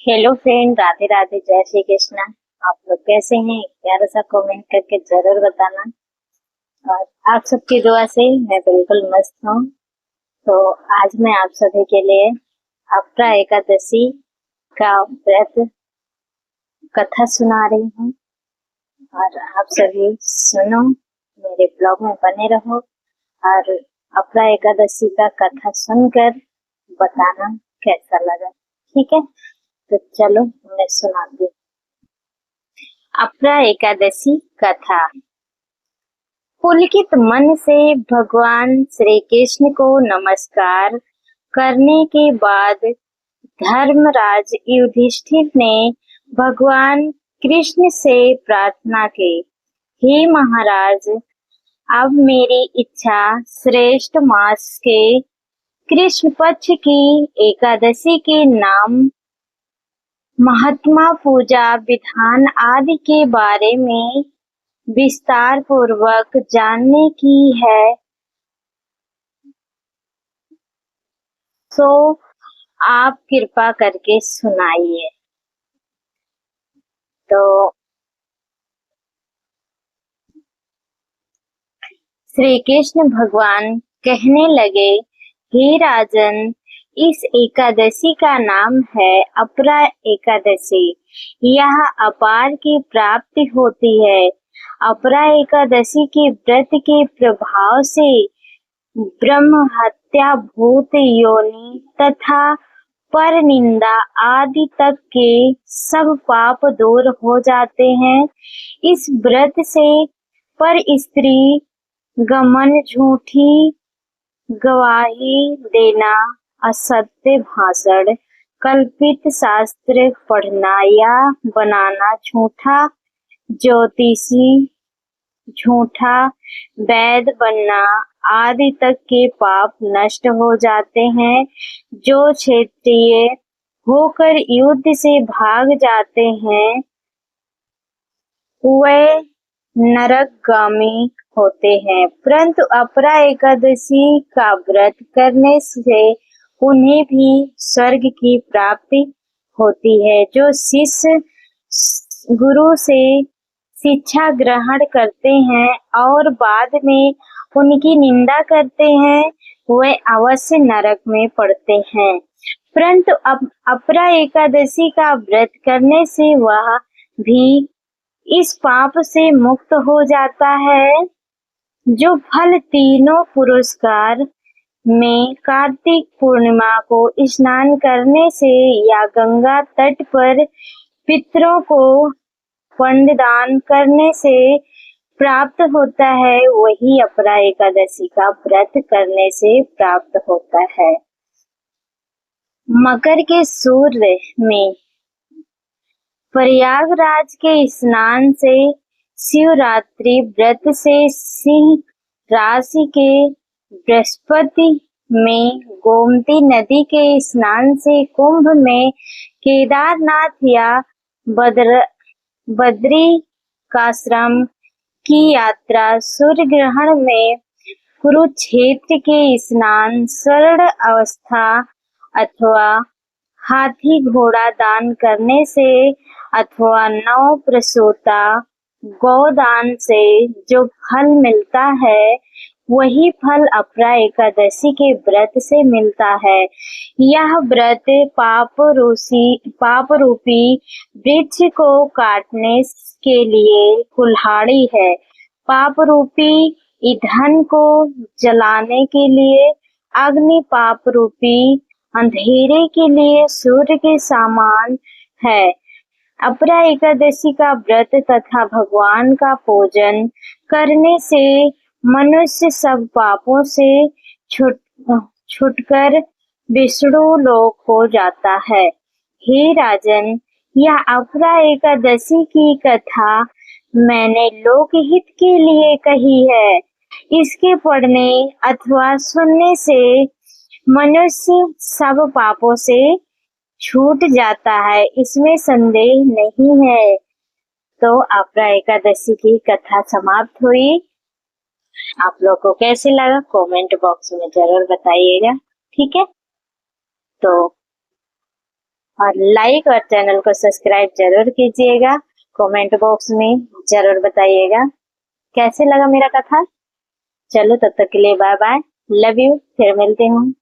Hello friend, Radhe Radhe, जय श्री कृष्णा। आप लोग कैसे हैं? प्यारा सा कमेंट करके जरूर बताना। और आप सबकी दुआ से मैं बिल्कुल मस्त हूँ। तो आज मैं आप सभी के लिए अपरा एकादशी का व्रत कथा सुना रही हूँ। और आप सभी सुनो, मेरे ब्लॉग में बने रहो और अपरा एकादशी का कथा सुनकर बताना कैसा लगा। ठीक है, तो चलो मैं सुनाती हूँ। अपरा एकादशी कथा। पुलकित मन से भगवान श्री कृष्ण को नमस्कार करने के बाद धर्मराज युधिष्ठिर ने भगवान कृष्ण से प्रार्थना की, हे महाराज, अब मेरी इच्छा श्रेष्ठ मास के कृष्ण पक्ष की एकादशी के नाम, महात्मा, पूजा विधान आदि के बारे में विस्तार पूर्वक जानने की है। सो आप कृपा करके सुनाइए। तो श्री कृष्ण भगवान कहने लगे, हे राजन, इस एकादशी का नाम है अपरा एकादशी। यह अपार की प्राप्ति होती है। अपरा एकादशी के व्रत के प्रभाव से ब्रह्म हत्या, भूत योनि तथा पर निंदा आदि तक के सब पाप दूर हो जाते हैं। इस व्रत से पर स्त्री गमन, झूठी गवाही देना, असत्य भाषण, कल्पित शास्त्र पढ़ना या बनाना, झूठा ज्योतिषी, झूठा वैद बनना आदि तक के पाप नष्ट हो जाते हैं। जो क्षेत्रीय होकर युद्ध से भाग जाते हैं वे नरकगामी होते हैं, परंतु अपरा एकादशी का व्रत करने से उन्हें भी स्वर्ग की प्राप्ति होती है। जो शिष्य गुरु से शिक्षा ग्रहण करते हैं और बाद में उनकी निंदा करते हैं वे अवश्य नरक में पड़ते हैं, परंतु अपरा एकादशी का व्रत करने से वह भी इस पाप से मुक्त हो जाता है। जो फल तीनों पुरस्कार में कार्तिक पूर्णिमा को स्नान करने से या गंगा तट पर पितरों को पिंडदान करने से प्राप्त होता है, वही अपरा एकादशी का व्रत करने से प्राप्त होता है। मकर के सूर्य में प्रयागराज के स्नान से, शिवरात्रि व्रत से, सिंह राशि के बृहस्पति में, गोमती नदी के स्नान से, कुंभ में, केदारनाथ या बद्रिकाश्रम की यात्रा, सूर्य ग्रहण में, कुरुक्षेत्र के स्नान, स्वर्ण अवस्था अथवा हाथी घोड़ा दान करने से अथवा नव प्रसूता गोदान से जो फल मिलता है वही फल अपरा एकादशी के व्रत से मिलता है। यह व्रत पाप रूपी वृक्ष को काटने के लिए कुल्हाड़ी है, पाप रूपी ईंधन को जलाने के लिए अग्नि, पाप रूपी अंधेरे के लिए सूर्य के समान है। अपरा एकादशी का व्रत तथा भगवान का पूजन करने से मनुष्य सब पापों से छूटकर विष्णु लोक हो जाता है। हे राजन, यह अपरा एकादशी की कथा मैंने लोकहित के लिए कही है। इसके पढ़ने अथवा सुनने से मनुष्य सब पापों से छूट जाता है, इसमें संदेह नहीं है। तो अपरा एकादशी की कथा समाप्त हुई। आप लोग को कैसे लगा कमेंट बॉक्स में जरूर बताइएगा। ठीक है, तो और लाइक और चैनल को सब्सक्राइब जरूर कीजिएगा। कमेंट बॉक्स में जरूर बताइएगा कैसे लगा मेरा कथा। चलो तब तक के लिए बाय बाय, लव यू, फिर मिलते हूँ।